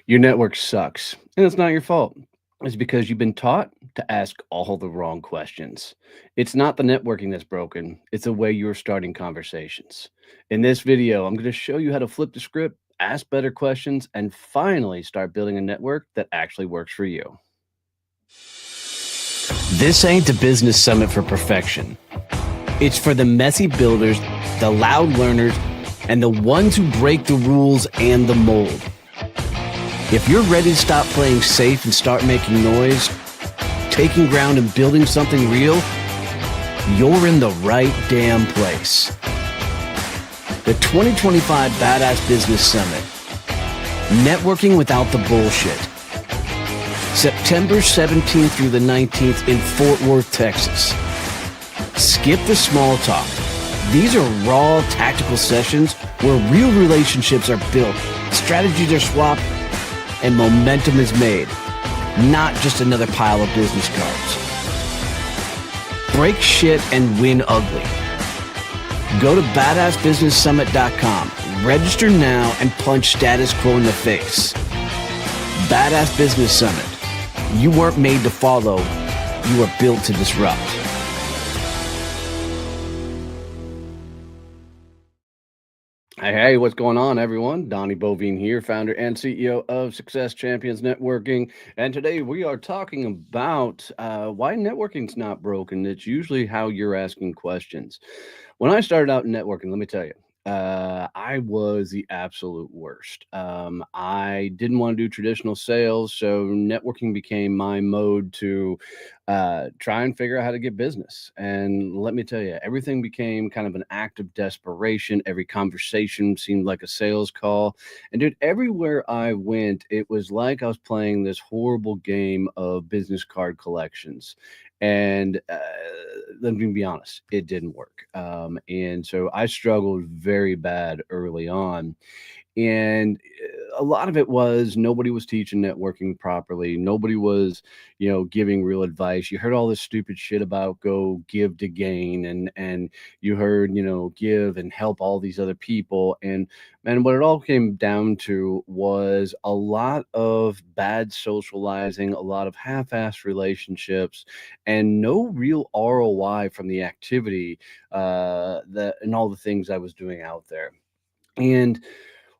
Your network sucks, and it's not your fault. It's because you've been taught to ask all the wrong questions. It's not the networking that's broken, it's the way you're starting conversations. In this video, I'm going to show you how to flip the script, ask better questions, and finally start building a network that actually works for you. This ain't the business summit for perfection. It's for the messy builders, the loud learners, and the ones who break the rules and the mold. If you're ready to stop playing safe and start making noise, taking ground and building something real, you're in the right damn place. The 2025 Badass Business Summit. Networking without the bullshit. September 17th through the 19th in Fort Worth, Texas. Skip the small talk. These are raw, tactical sessions where real relationships are built, strategies are swapped, and momentum is made, not just another pile of business cards. Break shit and win ugly. Go to badassbusinesssummit.com, register now, and punch status quo in the face. Badass Business Summit. You weren't made to follow, you were built to disrupt. Hey, what's going on, everyone? Donnie Bovine here, founder and CEO of Success Champions Networking. And today we are talking about why networking's not broken. It's usually how you're asking questions. When I started out in networking, let me tell you, I was the absolute worst. I didn't want to do traditional sales, so networking became my mode to try and figure out how to get business. And let me tell you, everything became kind of an act of desperation. Every conversation seemed like a sales call. And dude, everywhere I went, it was like I was playing this horrible game of business card collections. And let me be honest, it didn't work. And so I struggled very bad early on. And a lot of it was nobody was teaching networking properly. Nobody was, giving real advice. You heard all this stupid shit about go give to gain, and you heard, give and help all these other people. And what it all came down to was a lot of bad socializing, a lot of half-assed relationships, and no real ROI from the activity that and all the things I was doing out there. And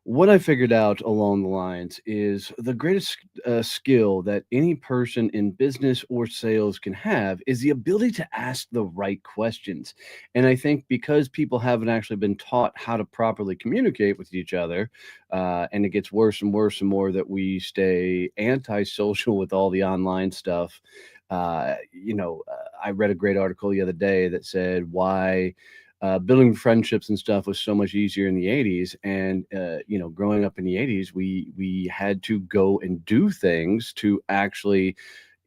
what I figured out along the lines is the greatest skill that any person in business or sales can have is the ability to ask the right questions. And I think because people haven't actually been taught how to properly communicate with each other, and it gets worse and worse and more that we stay antisocial with all the online stuff. I read a great article the other day that said why building friendships and stuff was so much easier in the 80s. And growing up in the 80s, we had to go and do things to actually,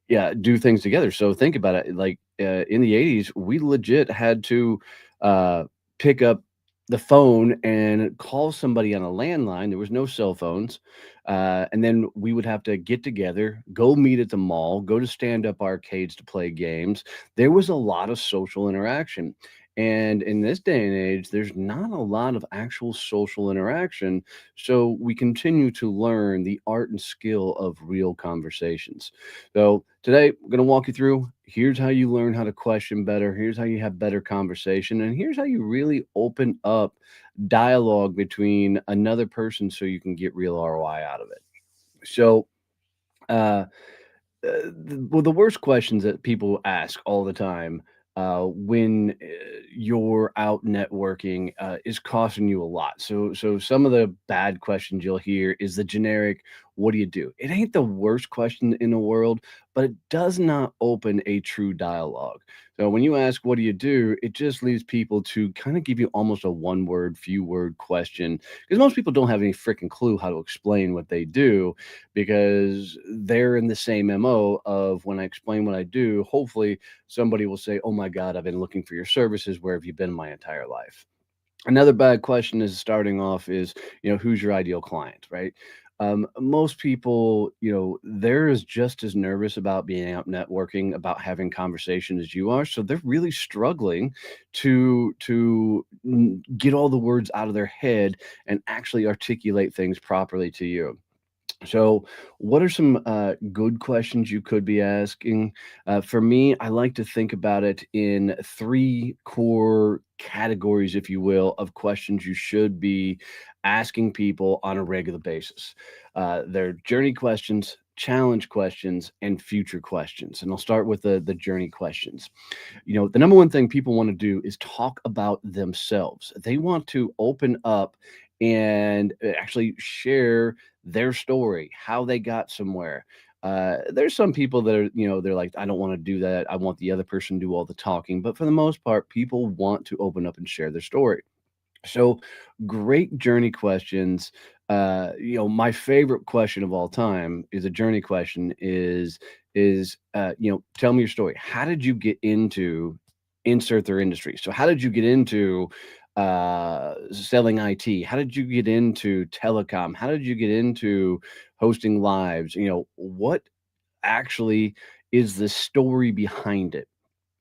yeah, do things together. So think about it, like in the 80s, we legit had to uh pick up the phone and call somebody on a landline. There was no cell phones. And then we would have to get together, go meet at the mall, go to stand-up arcades to play games. There was a lot of social interaction. And in this day and age, there's not a lot of actual social interaction. So we continue to learn the art and skill of real conversations. So today, I'm going to walk you through here's how you learn how to question better. Here's how you have better conversation. And here's how you really open up dialogue between another person so you can get real ROI out of it. So, uh, the worst questions that people ask all the time when you're out networking is costing you a lot. So some of the bad questions you'll hear is the generic, "What do you do?" It ain't the worst question in the world, but it does not open a true dialogue. So when you ask, "What do you do?" it just leads people to kind of give you almost a one word, few word question because most people don't have any freaking clue how to explain what they do because they're in the same MO of when I explain what I do, hopefully somebody will say, "Oh my God, I've been looking for your services. Where have you been my entire life?" Another bad question is starting off is, who's your ideal client, right? Most people, they're as just as nervous about being out networking, about having conversation as you are. So they're really struggling to get all the words out of their head and actually articulate things properly to you. So, what are some good questions you could be asking? For me, I like to think about it in three core categories, if you will, of questions you should be asking people on a regular basis. They're journey questions, challenge questions, and future questions. And I'll start with the journey questions. The number one thing people want to do is talk about themselves. They want to open up and actually share their story, how they got somewhere. There's some people that are, they're like, I don't want to do that. I want the other person to do all the talking. But for the most part, people want to open up and share their story. So great journey questions. My favorite question of all time is a journey question is tell me your story. How did you get into insert their industry? So how did you get into selling IT? How did you get into telecom? How did you get into hosting lives? What actually is the story behind it?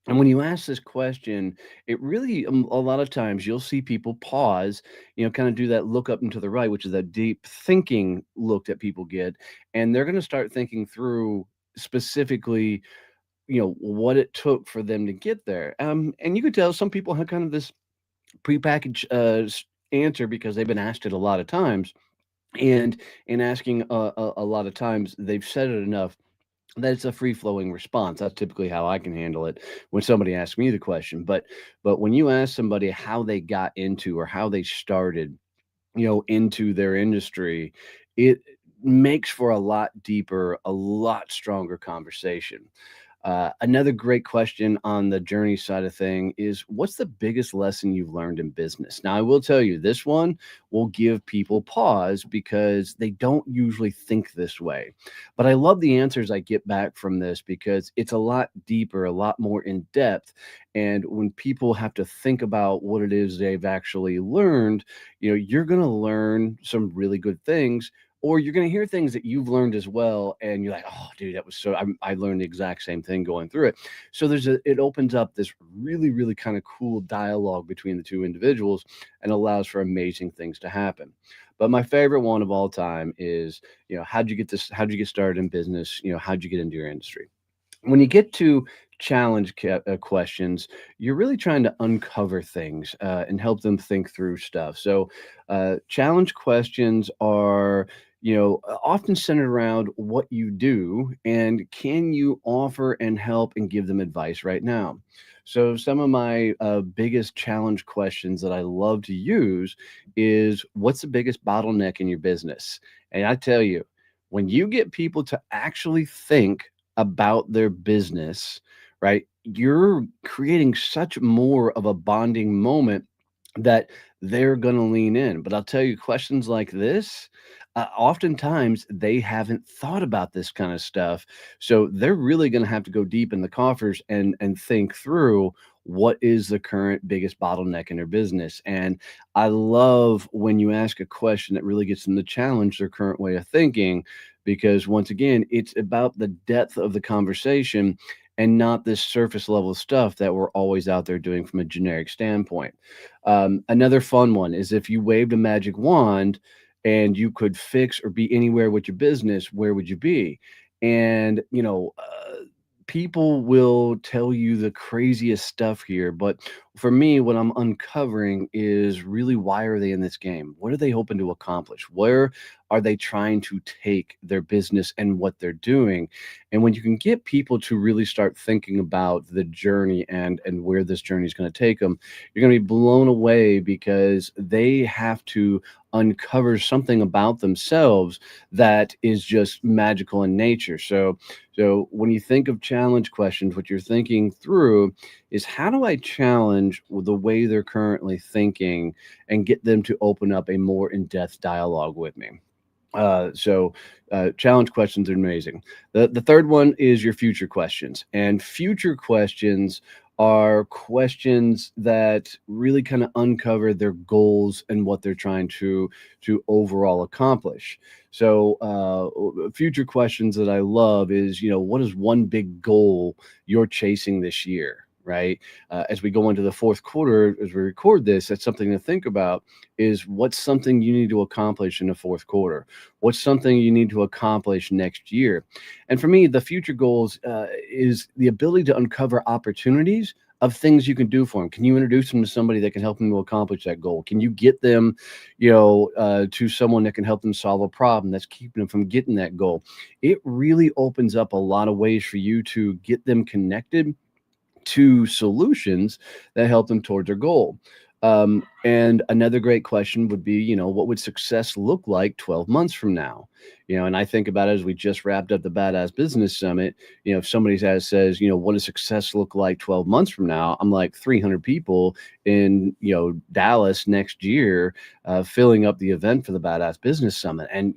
And when you ask this question, it really, a lot of times you'll see people pause, kind of do that look up and to the right, which is that deep thinking look that people get. And they're going to start thinking through specifically, what it took for them to get there. And you could tell some people have kind of this prepackaged answer because they've been asked it a lot of times. And in asking a lot of times, they've said it enough that it's a free flowing response. That's typically how I can handle it when somebody asks me the question. But when you ask somebody how they got into or how they started, into their industry, it makes for a lot deeper, a lot stronger conversation. Another great question on the journey side of thing is what's the biggest lesson you've learned in business? Now, I will tell you, this one will give people pause because they don't usually think this way. But I love the answers I get back from this because it's a lot deeper, a lot more in depth. And when people have to think about what it is they've actually learned, you're going to learn some really good things, or you're going to hear things that you've learned as well and you're like, oh dude, that was I learned the exact same thing going through it. So it opens up this really, really kind of cool dialogue between the two individuals and allows for amazing things to happen. But my favorite one of all time is, how'd you get started in business? How'd you get into your industry? When you get to questions, you're really trying to uncover things and help them think through stuff. So, challenge questions are, often centered around what you do and can you offer and help and give them advice right now. So, some of my biggest challenge questions that I love to use is what's the biggest bottleneck in your business? And I tell you, when you get people to actually think about their business, right? You're creating such more of a bonding moment that they're going to lean in. But I'll tell you, questions like this, oftentimes they haven't thought about this kind of stuff. So they're really going to have to go deep in the coffers and think through what is the current biggest bottleneck in their business. And I love when you ask a question that really gets them to challenge their current way of thinking, because once again, it's about the depth of the conversation and not this surface level stuff that we're always out there doing from a generic standpoint. Another fun one is if you waved a magic wand and you could fix or be anywhere with your business, where would you be? And, people will tell you the craziest stuff here. But for me, what I'm uncovering is really why are they in this game? What are they hoping to accomplish? Where are they trying to take their business and what they're doing? And when you can get people to really start thinking about the journey and where this journey is going to take them, you're going to be blown away because they have to uncover something about themselves that is just magical in nature. So when you think of challenge questions, what you're thinking through is how do I challenge the way they're currently thinking and get them to open up a more in-depth dialogue with me? Challenge questions are amazing. The third one is your future questions, and future questions are questions that really kind of uncover their goals and what they're trying to overall accomplish. So, future questions that I love is, what is one big goal you're chasing this year? right? As we go into the fourth quarter, as we record this, that's something to think about is what's something you need to accomplish in the fourth quarter? What's something you need to accomplish next year? And for me, the future goals is the ability to uncover opportunities of things you can do for them. Can you introduce them to somebody that can help them to accomplish that goal? Can you get them, to someone that can help them solve a problem that's keeping them from getting that goal? It really opens up a lot of ways for you to get them connected to solutions that help them toward their goal. And another great question would be, what would success look like 12 months from now? And I think about it as we just wrapped up the Badass Business Summit. If somebody says, what does success look like 12 months from now? I'm like 300 people in, Dallas next year, filling up the event for the Badass Business Summit. And,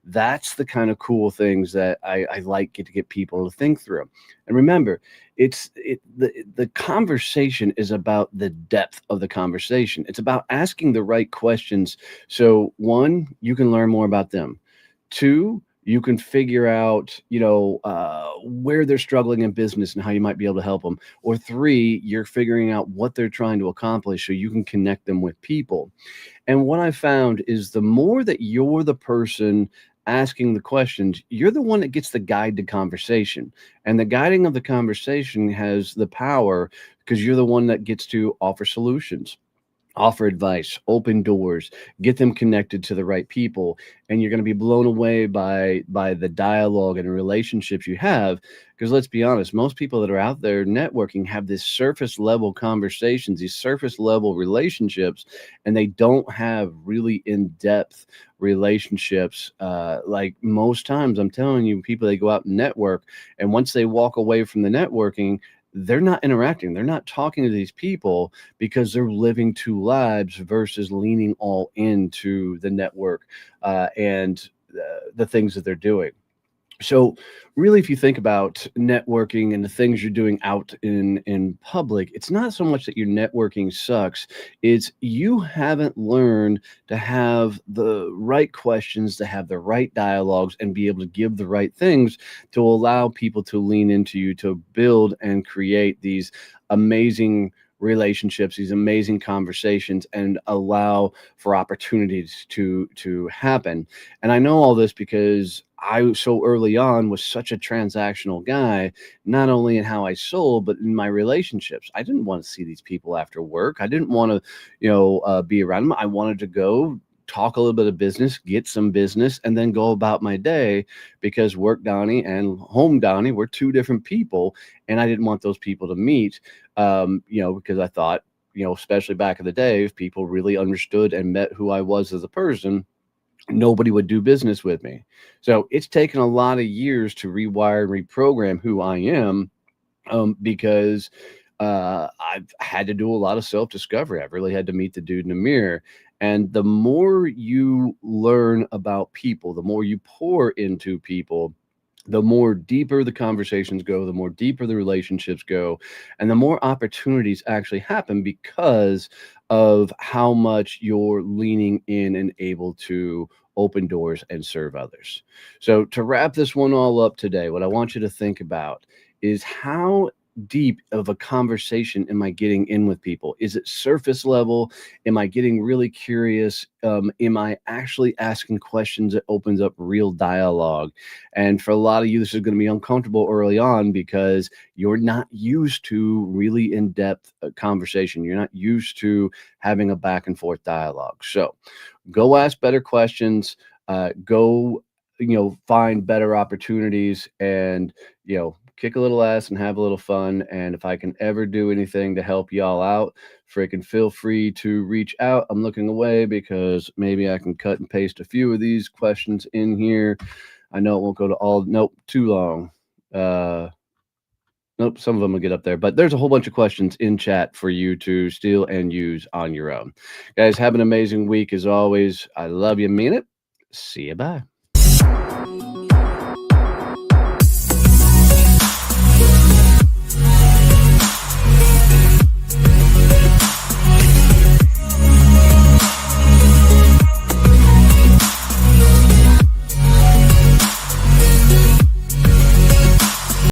that's the kind of cool things that I like to get people to think through. And remember, the conversation is about the depth of the conversation. It's about asking the right questions. So one, you can learn more about them. Two, you can figure out, where they're struggling in business and how you might be able to help them. Or three, you're figuring out what they're trying to accomplish so you can connect them with people. And what I found is the more that you're the person asking the questions, you're the one that gets the guide to conversation. And the guiding of the conversation has the power because you're the one that gets to offer solutions, offer advice, open doors, get them connected to the right people, and you're going to be blown away by the dialogue and relationships you have. Because let's be honest, most people that are out there networking have this surface level conversations, these surface level relationships, and they don't have really in-depth relationships. Like most times, I'm telling you, people, they go out and network, and once they walk away from the networking, they're not interacting. They're not talking to these people because they're living two lives versus leaning all into the network and the things that they're doing. So really, if you think about networking and the things you're doing out in public, it's not so much that your networking sucks. It's you haven't learned to have the right questions, to have the right dialogues, and be able to give the right things to allow people to lean into you, to build and create these amazing relationships, these amazing conversations, and allow for opportunities to happen. And I know all this because I so early on was such a transactional guy, not only in how I sold, but in my relationships. I didn't want to see these people after work. I didn't want to, be around them. I wanted to go talk a little bit of business, get some business, and then go about my day because work Donnie and home Donnie were two different people. And I didn't want those people to meet, because I thought, especially back in the day, if people really understood and met who I was as a person, nobody would do business with me. So it's taken a lot of years to rewire and reprogram who I am, because I've had to do a lot of self discovery. I've really had to meet the dude in the mirror. And the more you learn about people, the more you pour into people, the more deeper the conversations go, the more deeper the relationships go, and the more opportunities actually happen because of how much you're leaning in and able to open doors and serve others. So, to wrap this one all up today, what I want you to think about is how deep of a conversation am I getting in with people? Is it surface level? Am I getting really curious? Am I actually asking questions that opens up real dialogue? And for a lot of you, this is going to be uncomfortable early on because you're not used to really in-depth conversation. You're not used to having a back and forth dialogue. So go ask better questions. Go, find better opportunities, and kick a little ass and have a little fun. And if I can ever do anything to help y'all out, freaking feel free to reach out. I'm looking away because maybe I can cut and paste a few of these questions in here. I know it won't go to all. Nope, too long. Nope, some of them will get up there, but there's a whole bunch of questions in chat for you to steal and use on your own. Guys, have an amazing week as always. I love you, mean it. See you, bye.